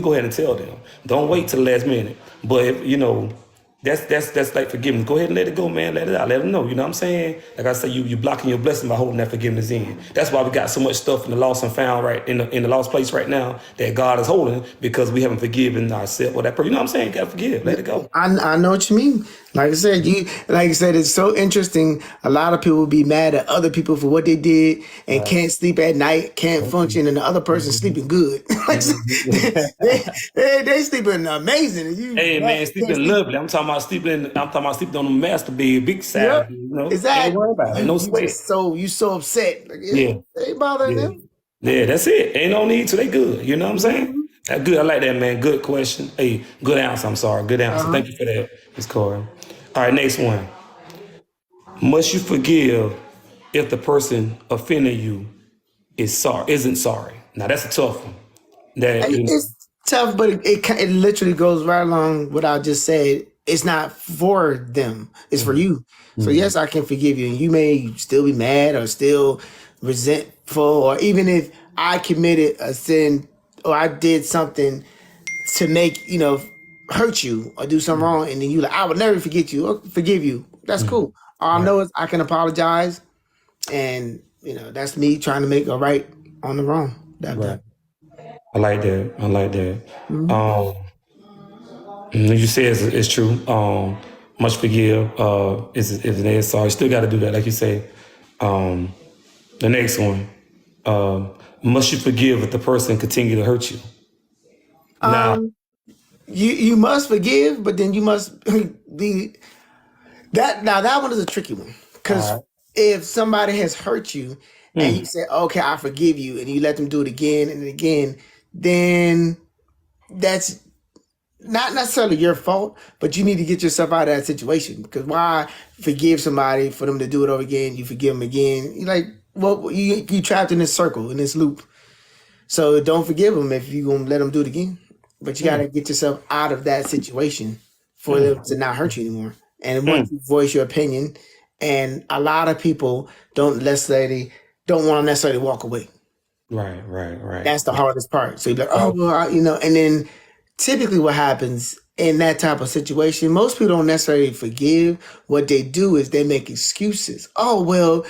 go ahead and tell them. Don't wait till the last minute. But if, that's like forgiveness. Go ahead and let it go, man. Let it out. Let them know. You know what I'm saying? Like I say, you blocking your blessing by holding that forgiveness in. That's why we got so much stuff in the lost and found right in the lost place right now that God is holding because we haven't forgiven ourselves or that person. You know what I'm saying? Got to forgive. Let it go. I know what you mean. Like I said, it's so interesting. A lot of people be mad at other people for what they did and can't sleep at night, can't function, and the other person sleeping good. Like, they sleeping amazing. And you, Hey man, can't sleeping sleep. lovely. I'm talking about sleeping on the master bed, big side. Yep, Ain't exactly. worry about it. No You sweat. just you so upset. Like, Yeah, they ain't bothering yeah, them. yeah. That's it. Ain't no need to. They good. You know what I'm saying? Mhm. That good. I like that, man. Good question. Hey, good answer. I'm sorry. Good answer. Uh-huh. Thank you for that, Miss Corey. All right, next one. Must you forgive if the person offending you isn't sorry? Now that's a tough one. That It's tough, but it literally goes right along what I just said. It's not for them; it's for you. So Mhm. yes, I can forgive you, and you may still be mad or still resentful, or even if I committed a sin or I did something to make hurt you or do something wrong, and then you like, I would never forget you or forgive you. That's Mhm. cool. All I Right. know is I can apologize, and that's me trying to make a right on the wrong that I've Right. done. I like that. I like that. Mhm. Um, you say it's true. Much forgive. Is it is sorry. Still got to do that, like you say. Um, the next one. Must you forgive if the person continue to hurt you? Now, Um, you must forgive, but then you must be that. Now that one is a tricky one all because right. if somebody has hurt you and you Mm, say, "Okay, I forgive you," and you let them do it again and again, then that's not necessarily your fault, but you need to get yourself out of that situation. Because why forgive somebody for them to do it over again? You forgive them again. You like, well, you trapped in this circle in this loop. So don't forgive them if you're gonna let them do it again. But you mm, gotta get yourself out of that situation for them mm, to not hurt you anymore. And mm. once you voice your opinion, and a lot of people don't want to necessarily walk away. Right, right, right. That's the hardest part. So you're like, oh Oh, well, and then typically what happens in that type of situation, most people don't necessarily forgive. What they do is they make excuses. Oh well,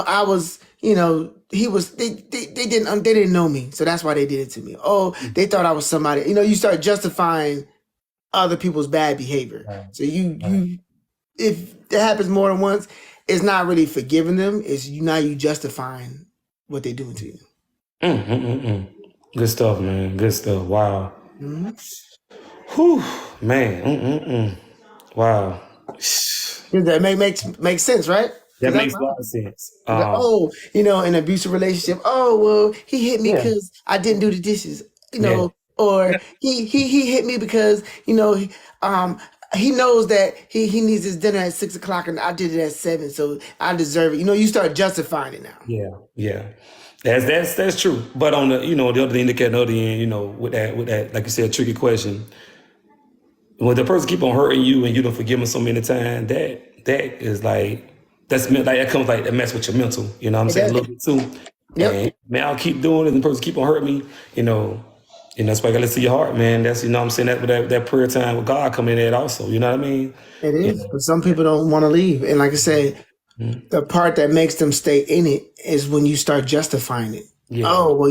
I was, he was they didn't know me, so that's why they did it to me. Oh, mm, they thought I was somebody. You start justifying other people's bad behavior. right, So you right. you if that happens more than once, it's not really forgiving them. It's you justifying what they're doing to you. Mm, mm, mm, mm. Good stuff, man. Good stuff. Wow. Mhm. Whew, man. Mm, mm, mm. Wow. Does that makes sense, right? That Because that's makes a what lot of happens. sense. It's like, oh, an abusive relationship. Oh, well, he hit me Yeah, because I didn't do the dishes, yeah. or he hit me because um he knows that he needs his dinner at 6 o'clock and I did it at 7, so I deserve it. You start justifying it now. Yeah, yeah. That's true. But on the other indicator, on the other end, with that, like you said, tricky question. When the person keep on hurting you and you don't forgive them so many times, that is like that comes like that mess with your mental. You know what I'm It saying? A does. little bit too. Yep. And man, I'll keep doing it, and the person keep on hurting me. And that's why I gotta listen to your heart, man. That's what I'm saying. That prayer time with God coming in that also. You know what I mean? It You is. know. But some people don't want to leave. And like I said, Mhm. the part that makes them stay in it is when you start justifying it. Yeah. Oh, well,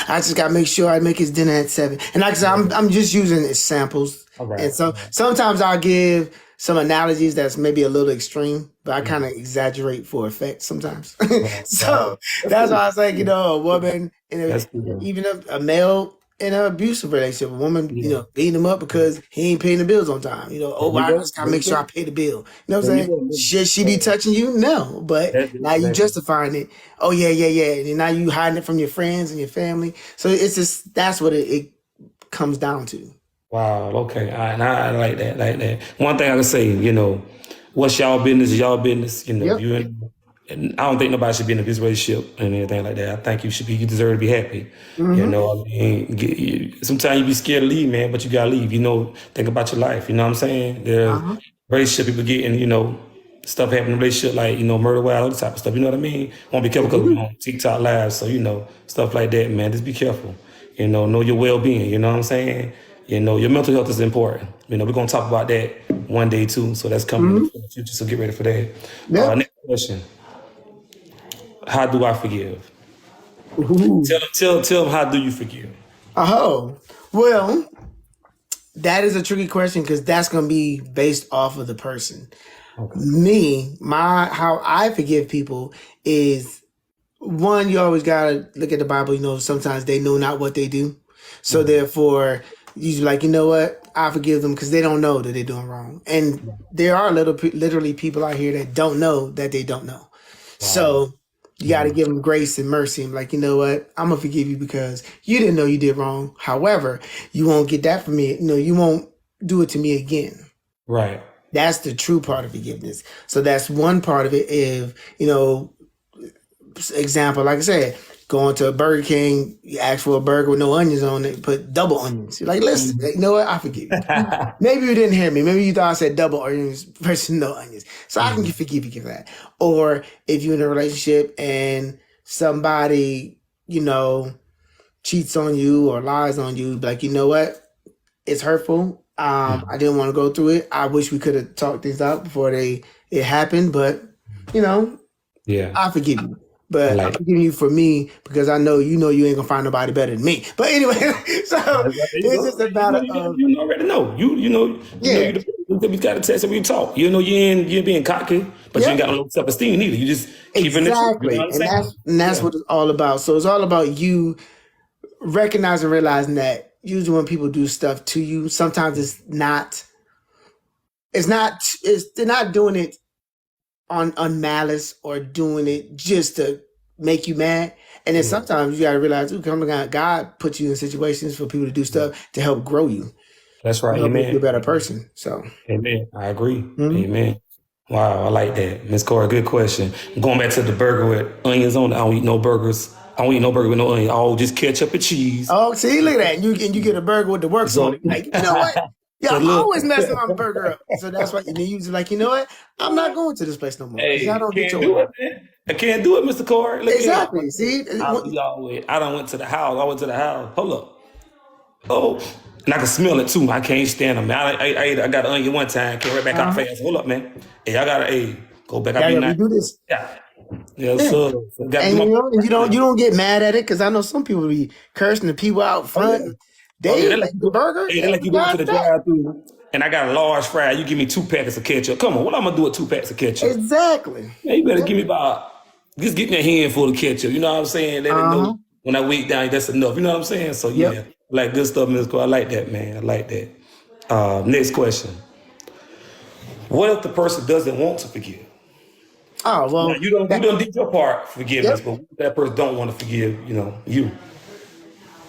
I just gotta make sure I make his dinner at 7. And like I said, I'm just using samples. All And right. so sometimes I'll give some analogies that's maybe a little extreme, but I kind Mhm. of exaggerate for effect sometimes. Right. Right. So That's that's cool. why I was like, a woman That's cool. even a male in an abusive relationship, a woman, Yeah. beating him up because he ain't paying the bills on time. There Oh, well, you I go. just gotta There you make sure I go. pay the bill. You know what There I'm you saying? go. Should she be touching you? No. But That's it. now you That's it. justifying it. Oh yeah, yeah, yeah. And now you hiding it from your friends and your family. So it's just that's what it comes down to. Wow. Okay. And I like that. Like that. One thing I can say, what's y'all business is y'all business. If Yep. you and I don't think nobody should be in a business relationship and anything like that. I think you deserve to be happy. Hmm. I mean, sometimes you be scared to leave, man, but you gotta leave. Think about your life. You know what I'm saying? There's Uh-huh. relationship people getting, stuff happening in relationship like, murder, wild, all that type of stuff. You know what I mean? Want to be careful They because we do. on TikTok live, so stuff like that, man. Just be careful. know your well-being. You know what I'm saying? You know, your mental health is important. You know, we're gonna talk about that one day too. So that's coming in the future. So get ready for that. Yep. Next question: how do I forgive? Ooh. Tell them how do you forgive? Oh, well, that is a tricky question because that's going to be based off of the person. Okay. How I forgive people is one, you always got to look at the Bible. You know, sometimes they know not what they do. So therefore, you're like, you know what? I forgive them because they don't know that they're doing wrong. And there are literally people out here that don't know that they don't know. So you got to give them grace and mercy. I'm like, you know what? I'm going to forgive you because you didn't know you did wrong. However, you won't get that from me. You know, you won't do it to me again. Right. That's the true part of forgiveness. So that's one part of it. If, you know, example, like I said, going to a Burger King, you ask for a burger with no onions on it, put double onions. You're like, listen, you know what? I forgive you. Maybe you didn't hear me. Maybe you thought I said double onions versus no onions. So I can forgive you for that. Or if you're in a relationship and somebody, you know, cheats on you or lies on you, like, you know what? It's hurtful. I didn't want to go through it. I wish we could have talked things out before it happened, but you know, I forgive you. But I'm forgiving you for me because I know you ain't gonna find nobody better than me. But anyway, so it's just a matter of you already know. You know we got to test and we talk. You know you ain't being cocky, but you ain't got no low self-esteem either. You just keeping exactly. it. You know And that's what it's all about. So it's all about you recognizing, realizing that usually when people do stuff to you, sometimes they're not doing it on malice or doing it just to make you mad. And then sometimes you gotta realize, God puts you in situations for people to do stuff to help grow you. That's right. Help Amen. make you a better person. So amen. I agree. Amen. Wow, I like that. Miss Cora, good question. Going back to the burger with onions on it, I don't eat no burgers. I don't eat no burger with no onions. All just ketchup and cheese. oh, see, look at that. And you get a burger with the works on it. Like, you know what? Y'all always messing my burger up. So that's why you usually like, you know what? I'm not going to this place no more. Hey, Y'all don't get your do it, man. I can't do it, Mr. Cora. Look exactly. Here. See, I done went to the house. I went to the house. Hold up. Oh, and I can smell it too. I can't stand them. Man. I got an onion one time. Came right back out fast. Hold up, man. Hey, I gotta go back. I be nice. do this. Yeah. Yes, sir. And you don't get mad at it because I know some people be cursing the people out front. They like the burger. Hey, they like you go to the drive-through, and I got a large fry. You give me 2 packets of ketchup. Come on, what I'm gonna do with 2 packs of ketchup? Exactly. Man, you better give me just get me a handful of ketchup. You know what I'm saying? Let it know when I weigh down, that's enough. You know what I'm saying? So yeah, like good stuff, Ms. Cole. I like that, man. I like that. Next question. What if the person doesn't want to forgive? Oh well, now, you don't did your part forgiveness, but what if that person don't want to forgive? You.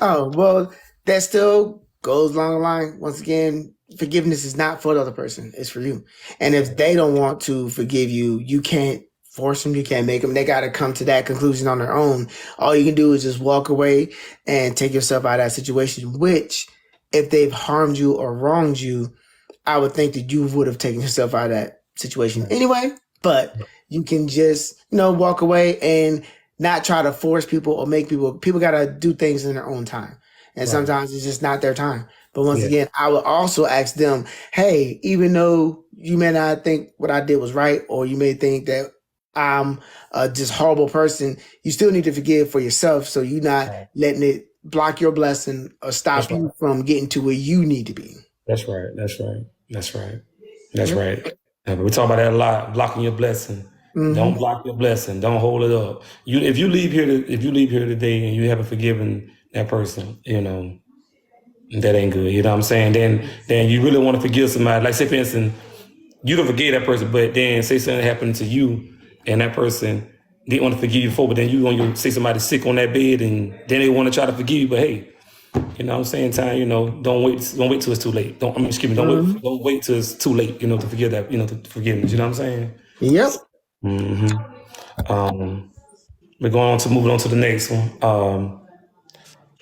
Oh well, that still goes along the line. Once again, forgiveness is not for the other person; it's for you. And if they don't want to forgive you, you can't force them. You can't make them. They got to come to that conclusion on their own. All you can do is just walk away and take yourself out of that situation. Which, if they've harmed you or wronged you, I would think that you would have taken yourself out of that situation anyway. But you can just, walk away and not try to force people or make people got to do things in their own time. And sometimes it's just not their time. But once again, I would also ask them, hey, even though you may not think what I did was right, or you may think that I'm a just horrible person, you still need to forgive for yourself. So you're not letting it block your blessing or stop you from getting to where you need to be. That's right. We talk about that a lot. Blocking your blessing. Don't block your blessing. Don't hold it up. If you leave here today and you haven't forgiven that person, that ain't good. You know what I'm saying? Then you really want to forgive somebody. Like say for instance, you don't forgive that person, but then say something happened to you and that person didn't want to forgive you for, but then you want to say somebody's sick on that bed and then they want to try to forgive you, but hey, you know what I'm saying? Time, don't wait till it's too late. Don't wait till it's too late, to forgive that, to forgiveness. You know what I'm saying? Yep. We're moving on to the next one.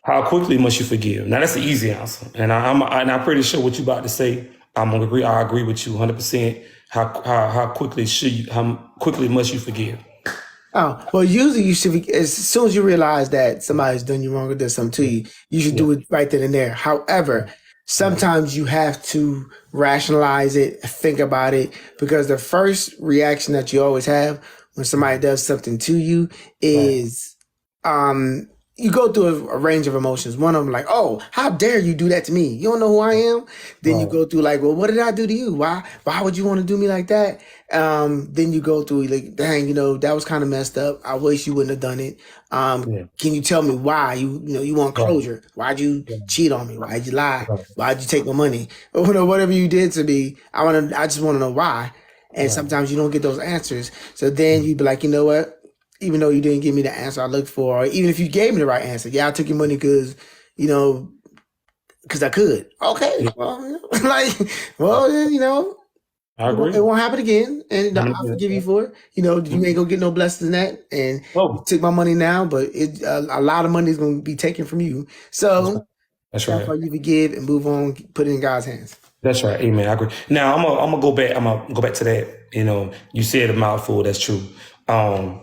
How quickly must you forgive? Now that's the easy answer. And I'm pretty sure what you about to say, I agree with you 100%. How quickly must you forgive? Oh, well, usually you should be, as soon as you realize that somebody's done you wrong or did something to you, you should Yeah, do it right then and there. However, yeah, sometimes you have to rationalize it, think about it, because the first reaction that you always have when somebody does something to you right, is, um, you go through a range of emotions. One of them, like, oh, how dare you do that to me? You don't know who I am. Then you right, go through like, well, what did I do to you? Why would you want to do me like that? Then you go through like, dang, that was kind of messed up. I wish you wouldn't have done it. yeah, Can you tell me why you want right, closure? Why'd you yeah, cheat on me? Why'd you lie? right, Why'd you take my money? Or whatever you did to me. I just want to know why. And right. sometimes you don't get those answers. So then you be like, you know what? Even though you didn't give me the answer I looked for, or even if you gave me the right answer, yeah, I took your money you know, because I could. Okay, Yeah, well, like, well, then, I it agree. won't happen again, and I mean, I'll forgive you for it. You ain't gonna get no less than that, and you oh, took my money now, but a lot of money is gonna be taken from you. that's right. So That's that's right. why you forgive and move on, put it in God's hands. That's right. Amen. I agree. Now I'm gonna go back. I'm gonna go back to that. You said a mouthful. That's true. Um,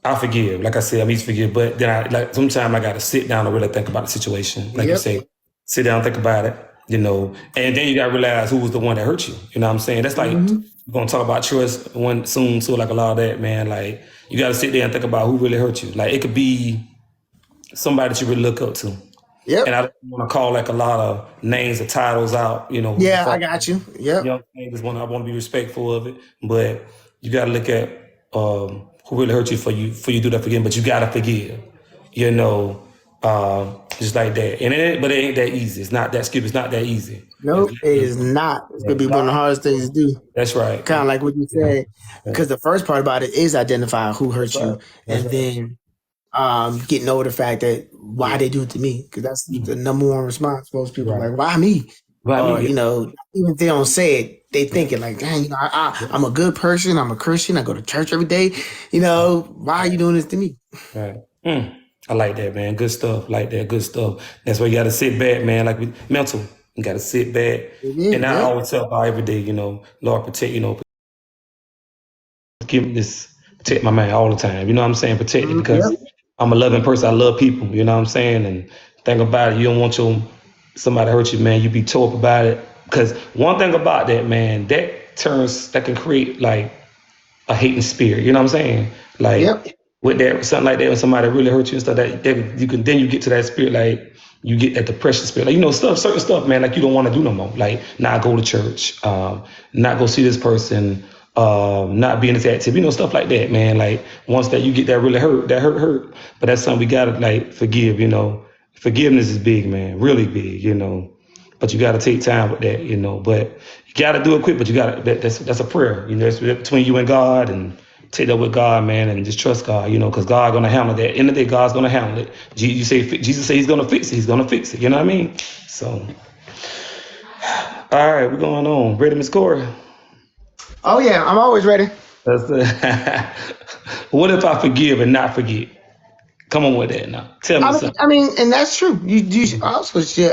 I forgive. Like I said, I'm easy to forgive, but then I like sometimes I got to sit down and really think about the situation. Like you Yep. say, sit down, think about it. And then you got to realize who was the one that hurt you. You know what I'm saying? That's like Hmm. we're gonna talk about trust one soon. So like a lot of that, man. Like you got to sit there and think about who really hurt you. Like it could be somebody that you really look up to. And Yep. I don't want to call like a lot of names or titles out. Yeah, I Before got you. Yep. I want to be respectful of it, but you got to look at who really hurt you for you do that again. But you got to forgive, just like that. But it ain't that easy. It's not that skip. It's not that easy. Nope, it is not. It's gonna be one of the hardest things to do. That's right. Kind of like what you said, because the first part about it is identifying who hurt That's right. you, That's and right. then getting over the fact that why they do it to me, because that's the Mm. number one response. Most people are Right. like, why me? Right. Or Me. even if they don't say it, they think it like, dang, I'm a good person. I'm a Christian. I go to church every day. Why are you doing this to me? Right. I like that, man. Good stuff. Like that. Good stuff. That's why you got to sit back, man. Like mental. You got to sit back. It is, And I yep. always tell God every day, Lord, protect, give me this, protect my man all the time. You know what I'm saying? Protect it because Yep. I'm a loving person. I love people. You know what I'm saying? And think about it. You don't want somebody to hurt you, man. You be tore up about it. Because one thing about that, man, that can create like a hating spirit. You know what I'm saying? Like Yep. with that, something like that, when somebody really hurt you and stuff, that you can then you get to that spirit, like you get that depression spirit, like certain stuff, man, like you don't want to do no more, like not go to church, not go see this person, not be in this activity, stuff like that, man. Like once that you get that really hurt, hurt, but that's something we gotta like forgive. Forgiveness is big, man, really big. But you got to take time with that, But you got to do it quick. But you got to that's a prayer, It's between you and God, and take that with God, man, and just trust God, because God gonna handle that. End of the day, God's gonna handle it. Jesus say He's gonna fix it. He's gonna fix it. You know what I mean? So, all right, we're going on. Ready, Miss Corey? Oh yeah, I'm always ready. That's what if I forgive and not forget? Come on with that now. Tell me something. And that's true. You also should.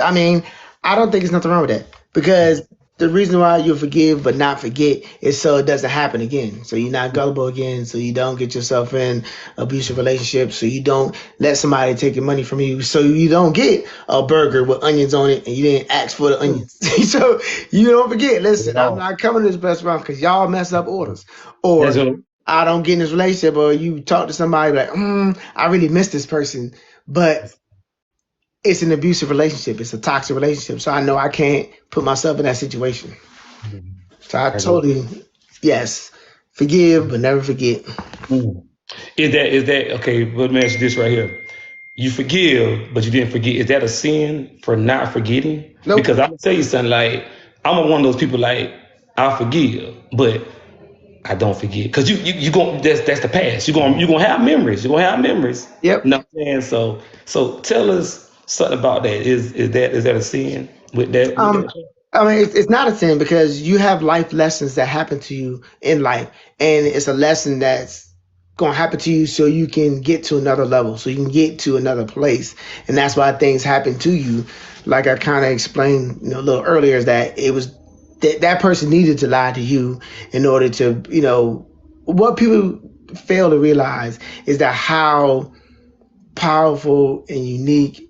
I don't think there's nothing wrong with that, because the reason why you forgive but not forget is so it doesn't happen again. So you're not gullible again. So you don't get yourself in abusive relationships. So you don't let somebody take your money from you. So you don't get a burger with onions on it and you didn't ask for the onions. So you don't forget. Listen, I'm not coming to this restaurant because y'all mess up orders, That's or what. I don't get in this relationship, or you talk to somebody like, I really miss this person, but it's an abusive relationship. It's a toxic relationship. So I know I can't put myself in that situation. So I totally, yes, forgive, but never forget. Mm. Is that okay? Let me ask you this right here. You forgive, but you didn't forget. Is that a sin for not forgetting? Nope. Because I'm gonna tell you something. Like one of those people. Like I forgive, but I don't forget. Because you going that's the past. You gonna have memories. You're gonna have memories. You Yep. know what I'm saying? So tell us something about that. Is that a sin with that? With Um, that? it's not a sin, because you have life lessons that happen to you in life, and it's a lesson that's going to happen to you so you can get to another level, so you can get to another place, and that's why things happen to you. Like I kind of explained, a little earlier, is that it was that person needed to lie to you in order to, what people fail to realize is that how powerful and unique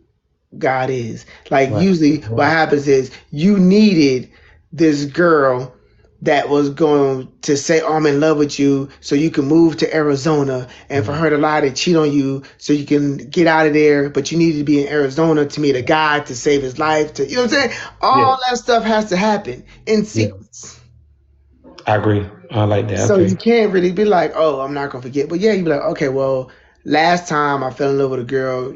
God is. Like Right. usually what happens is you needed this girl that was going to say, oh, I'm in love with you so you can move to Arizona, and for her to lie to cheat on you so you can get out of there, but you needed to be in Arizona to meet a guy to save his life, to, you know what I'm saying? Yeah. All that stuff has to happen in Yeah. sequence. I agree. I like that. So Okay. you can't really be like, oh, I'm not gonna forget. But yeah, you be like, okay, well, last time I fell in love with a girl,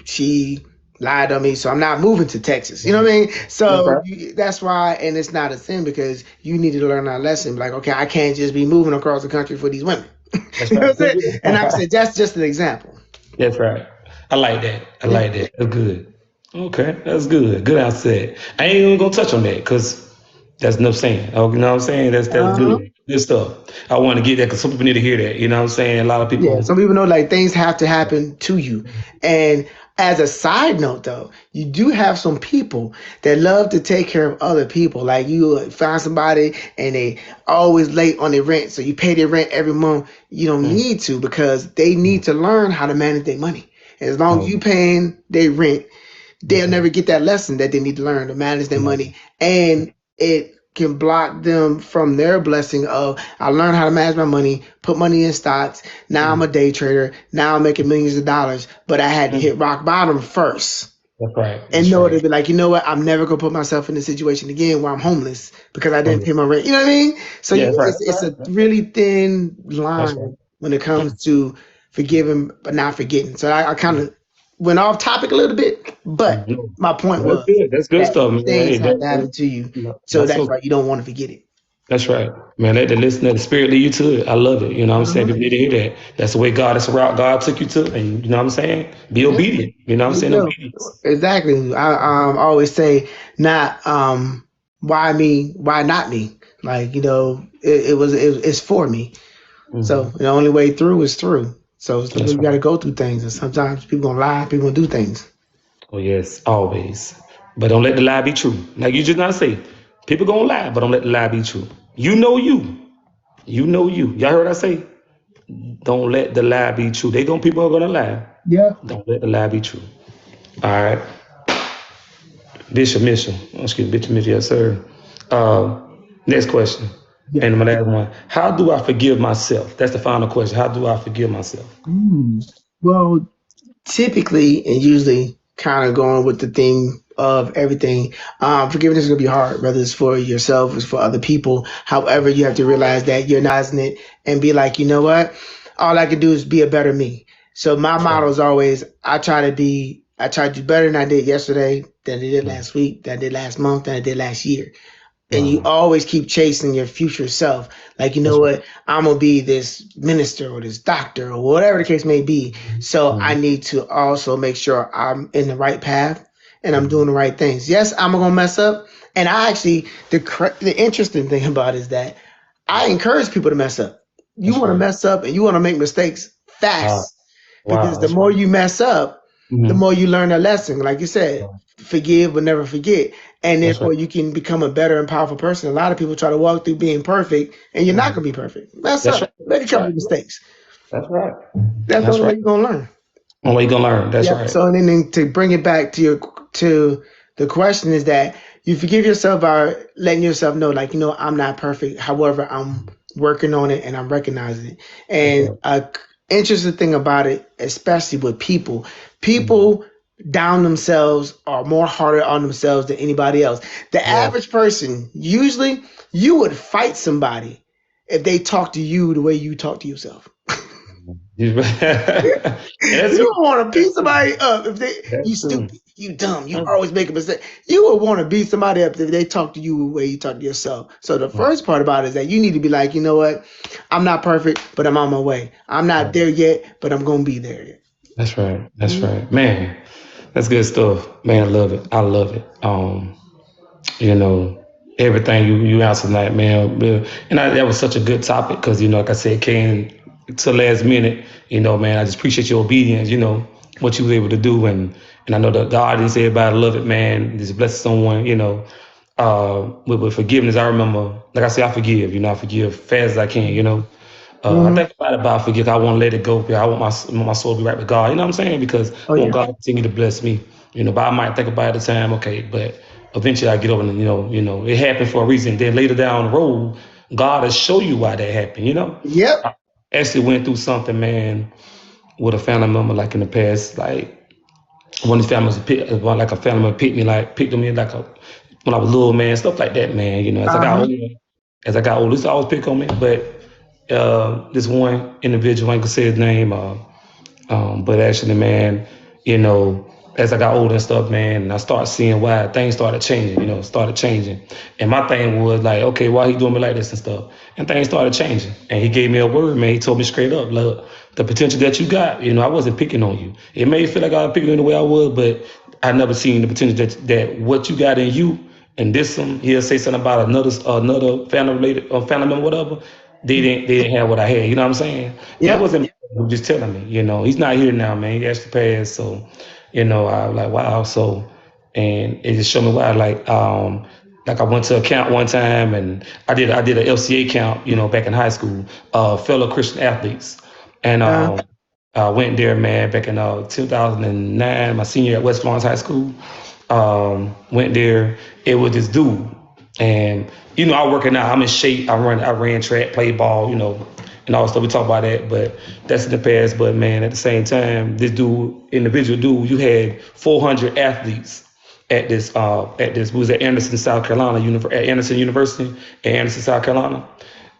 she lied on me, so I'm not moving to Texas. You know what I mean? So that's why, and it's not a sin because you need to learn that lesson. Like, okay, I can't just be moving across the country for these women. That's You know right. what I'm saying? And like I said, that's just an example. That's right. I like that. I like that. That's good. Okay, that's good. Good answer. I ain't even gonna touch on that because that's enough saying. Oh, you know what I'm saying? That's Uh-huh. good. Good stuff. I want to get that because some people need to hear that. You know what I'm saying? A lot of Yeah, people. some people know like things have to happen to you. And as a side note, though, you do have some people that love to take care of other people. Like you find somebody and they always late on their rent, so you pay their rent every month. You don't Mm, need to because they need to learn how to manage their money. As long as oh, you paying their rent, they'll that's right. never get that lesson that they need to learn to manage their Yeah. money. And it can block them from their blessing of I learned how to manage my money, put money in stocks. Now I'm Mm, a day trader. Now I'm making millions of dollars, but I had to mm. hit rock bottom first That's right. and That's know to right. be like, you know what? I'm never gonna put myself in a situation again where I'm homeless because I Oh, didn't yeah. pay my rent. You know what I mean? So Yeah, that's right. it's a really thin That's right. line when it Mm, comes to forgiving but not forgetting. So I kind of went off topic a little bit, but mm. my point That's was good. That's good that stuff, man. things Hey, have to happen to you, so that's that's so. why you don't want to forget it. That's right, man. Let the listener, the spirit lead you to it. I love it. You know what I'm saying? Uh-huh. People need to hear that. That's the way God. That's the route God took you to, and you know what I'm saying? Be Yeah, obedient. You know what I'm there you saying? go. Obedience. Exactly. I always say not why me, why not me? Like it's for me. So Hmm. the only way through is through. So sometimes That's you got to right. go through things, and sometimes people gonna lie, people gonna do things. Oh yes, always. But don't let the lie be true. Like you just not say, people gonna lie, but don't let the lie be true. You know you. You know you. Y'all heard what I say? Don't let the lie be true. People are gonna lie. Yeah. Don't let the lie be true. All right. Bishop Mitchell. Excuse me, Bishop Mitchell, yes, sir. Uh, Next question. Yeah. And my last one. How do I forgive myself? That's the final question. How do I forgive myself? Well, typically and usually kind of going with the theme of everything. Forgiveness is gonna be hard, whether it's for yourself or it's for other people. However, you have to realize that you're not in it and be like, you know what? All I can do is be a better me. So my That's right. motto is always I try to do better than I did yesterday, than I did Mm. last week, than I did last month, than I did last year. And you Wow. always keep chasing your future self. Like, you know That's right. what? I'm gonna be this minister or this doctor or whatever the case may be. So I Mhm. need to also make sure I'm in the right path and I'm doing Mhm. the right things. Yes, I'm gonna mess up. And I actually, the interesting thing about it is that I encourage people to mess up. You That's want to right. mess up and you want to make mistakes Wow. fast because Wow. the That's more right. you mess up, the Mhm. more you learn a lesson. Like you said, Right. forgive but never forget. And That's right. therefore you can become a better and powerful person. A lot of people try to walk through being perfect and you're not Mhm. going to be perfect. Mess That's up, right. make a That's couple right. of mistakes. That's right. That's the That's only way right. you're going to learn. Only way you gonna learn. That's Yep. right. So and then to bring it back to to the question is that you forgive yourself by letting yourself know, like, I'm not perfect. However, I'm working on it and I'm recognizing it. That's And right. interesting thing about it, especially with Mhm. people down themselves are more harder on themselves than anybody else. The Yes. average person, usually, you would fight somebody if they talk to you the way you talk to yourself. And that's You true. don't want to That's beat true. somebody up if That's you true. stupid, you dumb, you That's, always make a mistake. You would want to beat somebody up if they talk to you the way you talk to yourself. So the mm, first part about it is that you need to be like, you know what? I'm not perfect, but I'm on my way. I'm not right. there yet, but I'm gonna be there. That's right. That's Mhm. right. Man, that's good stuff. Man, I love it. I love it. You know, everything you answered tonight, man. And that was such a good topic because, like I said, came to the last minute. Man, I just appreciate your obedience, what you was able to do. And I know that God didn't say everybody love it, man. Just bless someone, with forgiveness. I remember, like I said, I forgive, I forgive fast as I can, I think about forgive. I want to let it go. I want my soul to be right with God. You know what I'm saying? Because Oh I want yeah. God to continue to bless me. But I might think about it at the time, okay, but eventually I get over and it happened for a reason. Then later down the road, God will show you why that happened. Yep. I actually went through something, man, with a family member like in the past, like one of the families like a family member picked me like when I was little, man, stuff like that, man. As I got older, this always pick on me, but this one individual, I ain't gonna say his name, but actually, man, you know, as I got older and stuff, man, and I started seeing why things started changing. And my thing was like, okay, why he doing me like this and stuff? And things started changing. And he gave me a word, man. He told me straight up, look, the potential that you got, I wasn't picking on you. It may feel like I was picking on the way I was, but I never seen the potential that what you got in you. And he'll say something about another family member, whatever. They didn't have what I had. You know what I'm saying? And it Yep. wasn't just telling me. He's not here now, man. He actually passed. So, I was like, wow. So, and it just showed me why. Like I went to a camp one time, and I did a LCA camp, back in high school, fellow Christian athletes, and I went there, man, back in 2009, my senior year at West Florence High School. Went there. It was this dude, and I working out. I'm in shape. I ran track, played ball, and all stuff. We talk about that, but that's in the past. But man, at the same time, this individual dude, you had 400 athletes at this. We was at Anderson, South Carolina, at Anderson University in Anderson, South Carolina,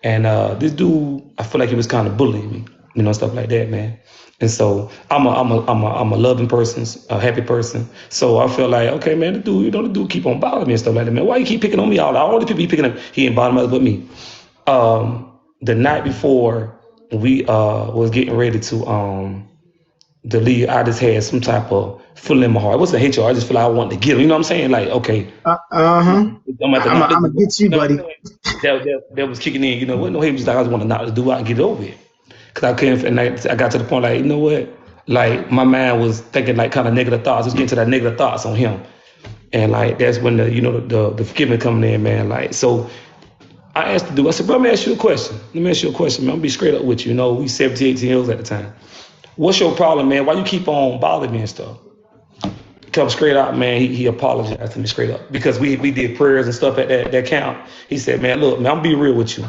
and this dude, I feel like he was kind of bullying me, stuff like that, man. And so I'm a loving person, a happy person. So I feel like, okay, man, the dude keep on bothering me and stuff like that, man. Why you keep picking on me? All the people he picking on, he ain't bothering us but me. The night before we was getting ready to leave, I just had some type of feeling in my heart. It wasn't hate you. I just feel like I wanted to get him. You know what I'm saying? Like, okay, I'm gonna get you, buddy. That was kicking in. What no hate, just like I just want to knock the dude out and get it over with. Cause I couldn't, and I got to the point like, you know what? Like my mind was thinking like kind of negative thoughts. Just getting to that negative thoughts on him, and like that's when the forgiveness coming in, man. Like so, I asked the dude. I said, bro, let me ask you a question. Man. I'm gonna be straight up with you. We 17, 18 years at the time. What's your problem, man? Why you keep on bothering me and stuff? Come straight out, man. He apologized to me straight up because we did prayers and stuff at that camp. He said, man, look, man, I'm gonna be real with you.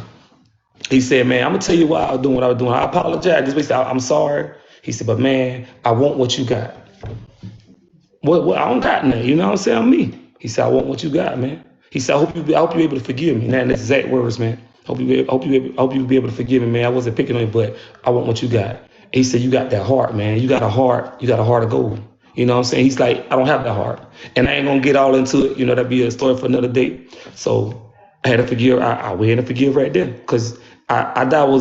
He said, man, I'm going to tell you why I was doing what I was doing. I apologize. This way, I'm sorry. He said, but, man, I want what you got. What I don't got nothing. You know what I'm saying? I'm me. He said, I want what you got, man. He said, I hope you're able to forgive me. Now, that's exact words, man. Hope you be able to forgive me, man. I wasn't picking on you, but I want what you got. He said, you got that heart, man. You got a heart. You got a heart of gold. You know what I'm saying? He's like, I don't have that heart. And I ain't going to get all into it. That'd be a story for another day. So I had to forgive. I went to forgive right there because I was